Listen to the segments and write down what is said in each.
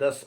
10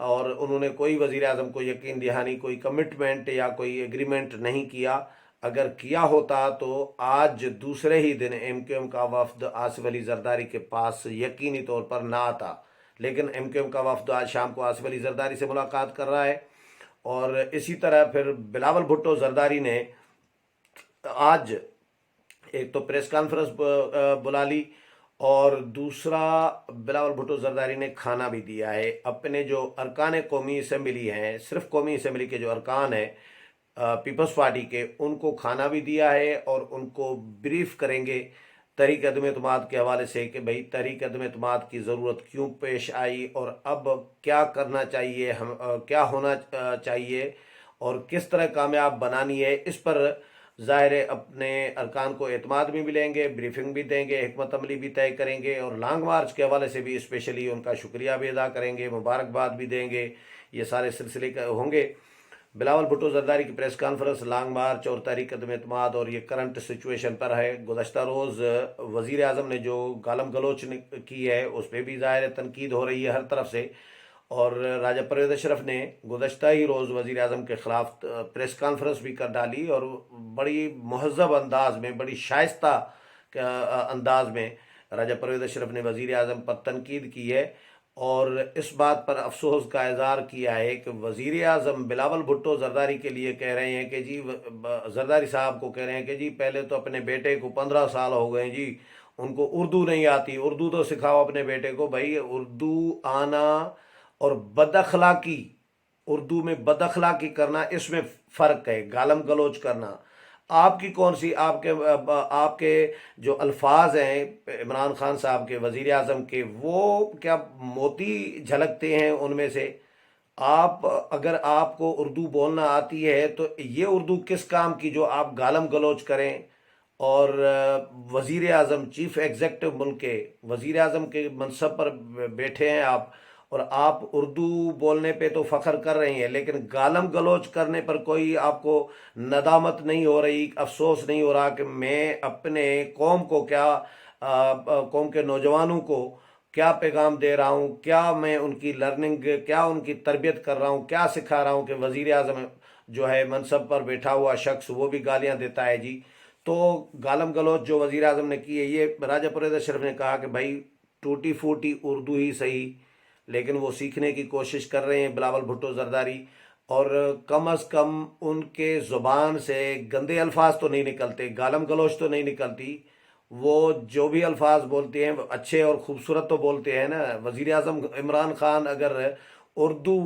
اور انہوں نے کوئی وزیر اعظم کو یقین دہانی، کوئی کمٹمنٹ یا کوئی ایگریمنٹ نہیں کیا۔ اگر کیا ہوتا تو آج دوسرے ہی دن ایم کیو ایم کا وفد آصف علی زرداری کے پاس یقینی طور پر نہ آتا، لیکن ایم کیو ایم کا وفد آج شام کو آصف علی زرداری سے ملاقات کر رہا ہے۔ اور اسی طرح پھر بلاول بھٹو زرداری نے آج ایک تو پریس کانفرنس بلا لی، اور دوسرا بلاول بھٹو زرداری نے کھانا بھی دیا ہے اپنے جو ارکان قومی اسمبلی ہیں، صرف قومی اسمبلی کے جو ارکان ہیں پیپلز پارٹی کے، ان کو کھانا بھی دیا ہے اور ان کو بریف کریں گے تحریک عدم اعتماد کے حوالے سے کہ بھئی تحریک عدم اعتماد کی ضرورت کیوں پیش آئی اور اب کیا کرنا چاہیے، کیا ہونا چاہیے اور کس طرح کامیاب بنانی ہے۔ اس پر ظاہر ہے اپنے ارکان کو اعتماد بھی ملیں گے، بریفنگ بھی دیں گے، حکمت عملی بھی طے کریں گے، اور لانگ مارچ کے حوالے سے بھی اسپیشلی ان کا شکریہ بھی ادا کریں گے، مبارکباد بھی دیں گے۔ یہ سارے سلسلے ہوں گے۔ بلاول بھٹو زرداری کی پریس کانفرنس لانگ مارچ اور تحریک عدم اعتماد اور یہ کرنٹ سچویشن پر ہے۔ گزشتہ روز وزیر اعظم نے جو گالم گلوچ کی ہے اس پہ بھی ظاہر تنقید ہو رہی ہے ہر طرف سے، اور راجہ پرویز اشرف نے گزشتہ ہی روز وزیر اعظم کے خلاف پریس کانفرنس بھی کر ڈالی، اور بڑی مہذب انداز میں، بڑی شائستہ انداز میں راجہ پرویز اشرف نے وزیر اعظم پر تنقید کی ہے، اور اس بات پر افسوس کا اظہار کیا ہے کہ وزیر اعظم بلاول بھٹو زرداری کے لیے کہہ رہے ہیں کہ جی، زرداری صاحب کو کہہ رہے ہیں کہ جی پہلے تو اپنے بیٹے کو 15 سال ہو گئے جی، ان کو اردو نہیں آتی، اردو تو سکھاؤ اپنے بیٹے کو۔ بھائی اردو آنا اور بد اخلاقی، اردو میں بد اخلاقی کرنا، اس میں فرق ہے۔ گالم گلوچ کرنا، آپ کی کون سی، آپ کے جو الفاظ ہیں عمران خان صاحب کے، وزیر اعظم کے، وہ کیا موتی جھلکتے ہیں ان میں سے؟ اگر آپ کو اردو بولنا آتی ہے تو یہ اردو کس کام کی جو آپ گالم گلوچ کریں؟ اور وزیر اعظم، چیف ایگزیکٹو ملک کے وزیر اعظم کے منصب پر بیٹھے ہیں آپ، اور آپ اردو بولنے پہ تو فخر کر رہی ہیں، لیکن گالم گلوچ کرنے پر کوئی آپ کو ندامت نہیں ہو رہی، افسوس نہیں ہو رہا کہ میں اپنے قوم کو کیا، قوم کے نوجوانوں کو کیا پیغام دے رہا ہوں، کیا میں ان کی لرننگ، کیا ان کی تربیت کر رہا ہوں، کیا سکھا رہا ہوں کہ وزیر اعظم جو ہے منصب پر بیٹھا ہوا شخص وہ بھی گالیاں دیتا ہے جی۔ تو گالم گلوچ جو وزیر اعظم نے کی ہے، یہ راجہ پرویز اشرف نے کہا کہ بھائی ٹوٹی پھوٹی اردو ہی صحیح، لیکن وہ سیکھنے کی کوشش کر رہے ہیں بلاول بھٹو زرداری، اور کم از کم ان کے زبان سے گندے الفاظ تو نہیں نکلتے، گالم گلوچ تو نہیں نکلتی۔ وہ جو بھی الفاظ بولتے ہیں وہ اچھے اور خوبصورت تو بولتے ہیں نا۔ وزیر اعظم عمران خان اگر اردو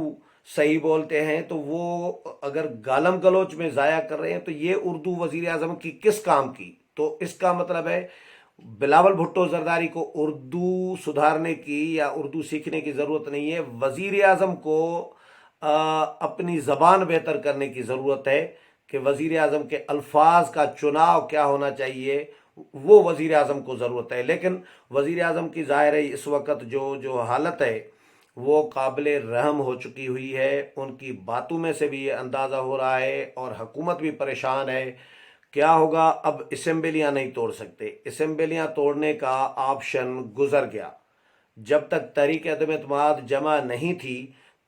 صحیح بولتے ہیں تو وہ اگر گالم گلوچ میں ضائع کر رہے ہیں تو یہ اردو وزیر اعظم کی کس کام کی؟ تو اس کا مطلب ہے بلاول بھٹو زرداری کو اردو سدھارنے کی یا اردو سیکھنے کی ضرورت نہیں ہے، وزیر اعظم کو اپنی زبان بہتر کرنے کی ضرورت ہے کہ وزیر اعظم کے الفاظ کا چناؤ کیا ہونا چاہیے، وہ وزیر اعظم کو ضرورت ہے۔ لیکن وزیر اعظم کی ظاہر ہے اس وقت جو حالت ہے وہ قابل رحم ہو چکی ہوئی ہے، ان کی باتوں میں سے بھی یہ اندازہ ہو رہا ہے، اور حکومت بھی پریشان ہے۔ کیا ہوگا؟ اب اسمبلیاں نہیں توڑ سکتے، اسمبلیاں توڑنے کا آپشن گزر گیا۔ جب تک تحریک عدم اعتماد جمع نہیں تھی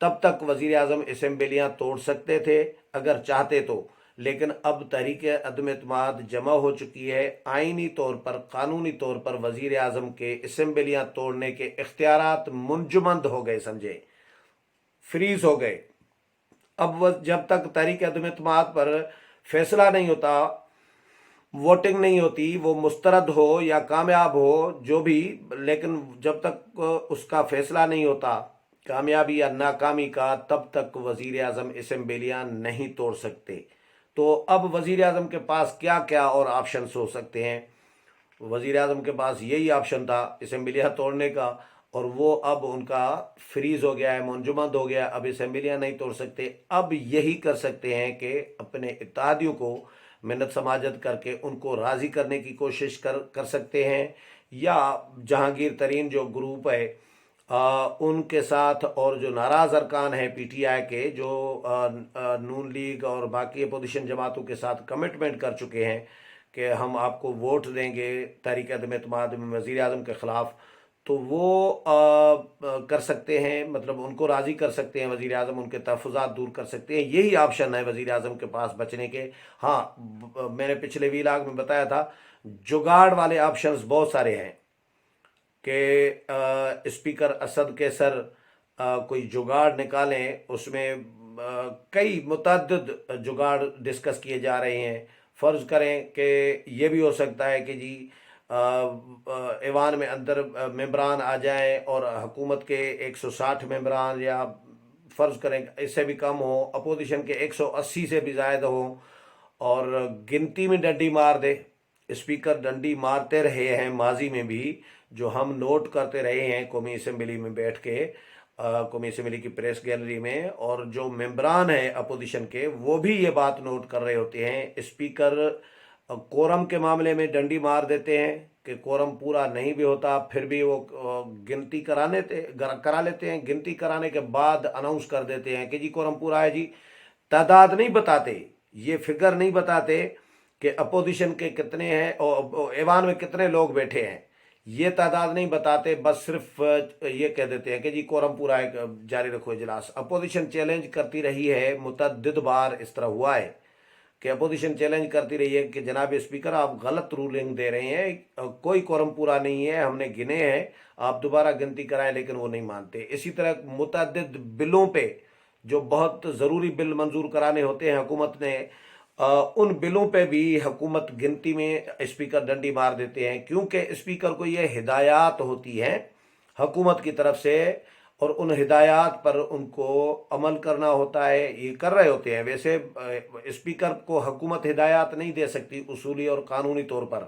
تب تک وزیر اعظم اسمبلیاں توڑ سکتے تھے اگر چاہتے تو، لیکن اب تحریک عدم اعتماد جمع ہو چکی ہے، آئینی طور پر، قانونی طور پر وزیر اعظم کے اسمبلیاں توڑنے کے اختیارات منجمد ہو گئے، سمجھے، فریز ہو گئے۔ اب جب تک تحریک عدم اعتماد پر فیصلہ نہیں ہوتا، ووٹنگ نہیں ہوتی، وہ مسترد ہو یا کامیاب ہو جو بھی، لیکن جب تک اس کا فیصلہ نہیں ہوتا کامیابی یا ناکامی کا، تب تک وزیر اعظم اسمبلیاں نہیں توڑ سکتے۔ تو اب وزیر اعظم کے پاس کیا کیا اور آپشنز ہو سکتے ہیں؟ وزیر اعظم کے پاس یہی آپشن تھا اسمبلیاں توڑنے کا، اور وہ اب ان کا فریز ہو گیا ہے، منجمد ہو گیا، اب اسمبلیاں نہیں توڑ سکتے۔ اب یہی کر سکتے ہیں کہ اپنے اتحادیوں کو منت سماجت کر کے ان کو راضی کرنے کی کوشش کر سکتے ہیں، یا جہانگیر ترین جو گروپ ہے ان کے ساتھ، اور جو ناراض ارکان ہیں پی ٹی آئی کے، جو نون لیگ اور باقی اپوزیشن جماعتوں کے ساتھ کمٹمنٹ کر چکے ہیں کہ ہم آپ کو ووٹ دیں گے تحریک عدم اعتماد میں وزیر اعظم کے خلاف، تو وہ کر سکتے ہیں، مطلب ان کو راضی کر سکتے ہیں، وزیر اعظم ان کے تحفظات دور کر سکتے ہیں، یہی آپشن ہے وزیر اعظم کے پاس بچنے کے۔ ہاں، میں نے پچھلے ویلاگ میں بتایا تھا، جگاڑ والے آپشنز بہت سارے ہیں کہ اسپیکر اسد کے سر کوئی جگاڑ نکالیں، اس میں کئی متعدد جگاڑ ڈسکس کیے جا رہے ہیں۔ فرض کریں کہ یہ بھی ہو سکتا ہے کہ جی ایوان میں اندر ممبران آ جائیں اور حکومت کے 160 ممبران، یا فرض کریں اس سے بھی کم ہو، اپوزیشن کے 180 سے بھی زائد ہوں، اور گنتی میں ڈنڈی مار دے۔ اسپیکر ڈنڈی مارتے رہے ہیں ماضی میں بھی، جو ہم نوٹ کرتے رہے ہیں قومی اسمبلی میں بیٹھ کے، قومی اسمبلی کی پریس گیلری میں، اور جو ممبران ہیں اپوزیشن کے وہ بھی یہ بات نوٹ کر رہے ہوتے ہیں۔ اسپیکر کورم کے معاملے میں ڈنڈی مار دیتے ہیں کہ کورم پورا نہیں بھی ہوتا، پھر بھی وہ گنتی کرا لیتے ہیں، گنتی کرانے کے بعد اناؤنس کر دیتے ہیں کہ جی کورم پورا ہے جی۔ تعداد نہیں بتاتے، یہ فگر نہیں بتاتے کہ اپوزیشن کے کتنے ہیں اور ایوان میں کتنے لوگ بیٹھے ہیں، یہ تعداد نہیں بتاتے، بس صرف یہ کہہ دیتے ہیں کہ جی کورم پورا ہے، جاری رکھو اجلاس۔ اپوزیشن چیلنج کرتی رہی ہے، متعدد بار اس طرح ہوا ہے کہ اپوزیشن چیلنج کرتی رہی ہے کہ جناب اسپیکر آپ غلط رولنگ دے رہے ہیں، کوئی کورم پورا نہیں ہے، ہم نے گنے ہیں، آپ دوبارہ گنتی کرائیں، لیکن وہ نہیں مانتے۔ اسی طرح متعدد بلوں پہ جو بہت ضروری بل منظور کرانے ہوتے ہیں حکومت نے، ان بلوں پہ بھی حکومت گنتی میں اسپیکر ڈنڈی مار دیتے ہیں، کیونکہ اسپیکر کو یہ ہدایات ہوتی ہیں حکومت کی طرف سے، اور ان ہدایات پر ان کو عمل کرنا ہوتا ہے، یہ کر رہے ہوتے ہیں۔ ویسے اسپیکر کو حکومت ہدایات نہیں دے سکتی اصولی اور قانونی طور پر،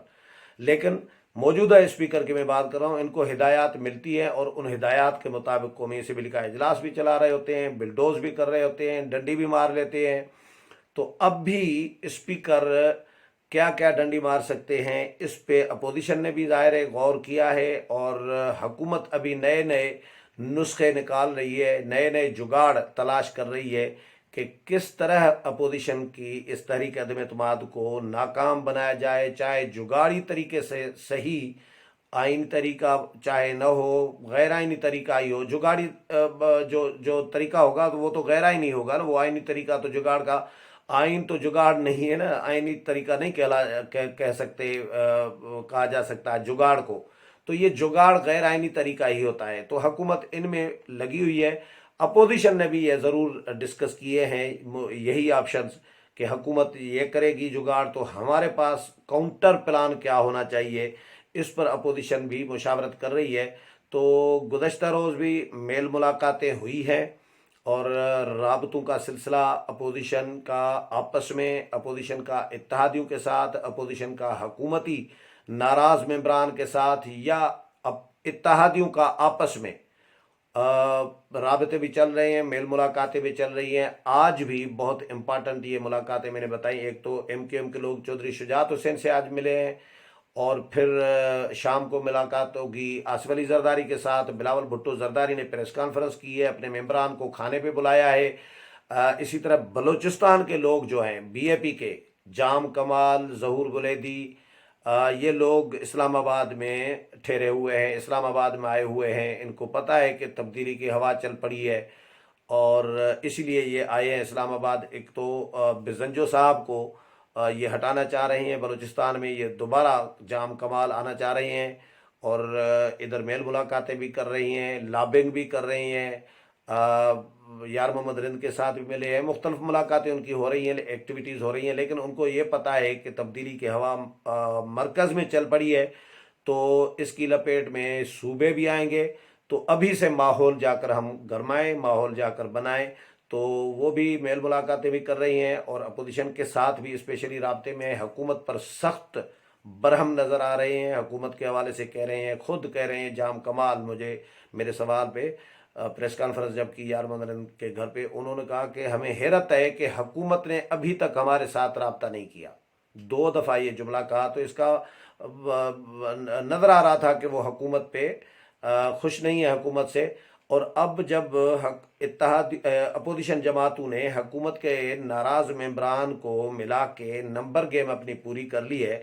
لیکن موجودہ اسپیکر کی میں بات کر رہا ہوں، ان کو ہدایات ملتی ہیں، اور ان ہدایات کے مطابق قومی اسمبلی کا اجلاس بھی چلا رہے ہوتے ہیں، بلڈوز بھی کر رہے ہوتے ہیں، ڈنڈی بھی مار لیتے ہیں۔ تو اب بھی اسپیکر کیا کیا ڈنڈی مار سکتے ہیں، اس پہ اپوزیشن نے بھی ظاہر ہے غور کیا ہے، اور حکومت ابھی نئے نئے نسخے نکال رہی ہے، نئے نئے جگاڑ تلاش کر رہی ہے کہ کس طرح اپوزیشن کی اس تحریک عدم اعتماد کو ناکام بنایا جائے، چاہے جگاڑی طریقے سے صحیح، آئینی طریقہ چاہے نہ ہو، غیر آئینی طریقہ ہی ہو۔ جگاڑی جو طریقہ ہوگا تو وہ تو غیر آئینی ہوگا نا، وہ آئینی طریقہ تو جگاڑ کا، آئین تو جگاڑ نہیں ہے نا، آئینی طریقہ نہیں کہہ سکتے، کہا جا سکتا ہے جگاڑ کو، تو یہ جگاڑ غیر آئینی طریقہ ہی ہوتا ہے۔ تو حکومت ان میں لگی ہوئی ہے۔ اپوزیشن نے بھی یہ ضرور ڈسکس کیے ہیں یہی آپشنز کہ حکومت یہ کرے گی جگاڑ، تو ہمارے پاس کاؤنٹر پلان کیا ہونا چاہیے، اس پر اپوزیشن بھی مشاورت کر رہی ہے۔ تو گزشتہ روز بھی میل ملاقاتیں ہوئی ہیں، اور رابطوں کا سلسلہ اپوزیشن کا آپس میں، اپوزیشن کا اتحادیوں کے ساتھ، اپوزیشن کا حکومتی ناراض ممبران کے ساتھ، یا اتحادیوں کا آپس میں رابطے بھی چل رہے ہیں، میل ملاقاتیں بھی چل رہی ہیں۔ آج بھی بہت امپارٹنٹ یہ ملاقاتیں میں نے بتائی، ایک تو ایم کیو ایم کے لوگ چودھری شجاعت حسین سے آج ملے ہیں، اور پھر شام کو ملاقات ہوگی آصف علی زرداری کے ساتھ۔ بلاول بھٹو زرداری نے پریس کانفرنس کی ہے، اپنے ممبران کو کھانے پہ بلایا ہے۔ اسی طرح بلوچستان کے لوگ جو ہیں بی اے پی کے، جام کمال، ظہور گلیدی، یہ لوگ اسلام آباد میں ٹھہرے ہوئے ہیں، اسلام آباد میں آئے ہوئے ہیں، ان کو پتہ ہے کہ تبدیلی کی ہوا چل پڑی ہے، اور اسی لیے یہ آئے ہیں اسلام آباد۔ ایک تو بزنجو صاحب کو یہ ہٹانا چاہ رہے ہیں بلوچستان میں، یہ دوبارہ جام کمال آنا چاہ رہے ہیں، اور ادھر میل ملاقاتیں بھی کر رہی ہیں، لابنگ بھی کر رہی ہیں، یار محمد رند کے ساتھ بھی ملے ہیں، مختلف ملاقاتیں ان کی ہو رہی ہیں، ایکٹیویٹیز ہو رہی ہیں، لیکن ان کو یہ پتہ ہے کہ تبدیلی کی ہوا مرکز میں چل پڑی ہے، تو اس کی لپیٹ میں صوبے بھی آئیں گے۔ تو ابھی سے ماحول جا کر ہم گرمائیں، ماحول جا کر بنائیں۔ تو وہ بھی میل ملاقاتیں بھی کر رہی ہیں، اور اپوزیشن کے ساتھ بھی اسپیشلی رابطے میں، حکومت پر سخت برہم نظر آ رہے ہیں، حکومت کے حوالے سے کہہ رہے ہیں، خود کہہ رہے ہیں جام کمال، میرے سوال پہ پریس کانفرنس جب کی یار محمد کے گھر پہ، انہوں نے کہا کہ ہمیں حیرت ہے کہ حکومت نے ابھی تک ہمارے ساتھ رابطہ نہیں کیا۔ 2 دفعہ یہ جملہ کہا، تو اس کا نظر آ رہا تھا کہ وہ حکومت پہ خوش نہیں ہے، حکومت سے۔ اور اب جب اپوزیشن جماعتوں نے حکومت کے ناراض ممبران کو ملا کے نمبر گیم اپنی پوری کر لی ہے،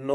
9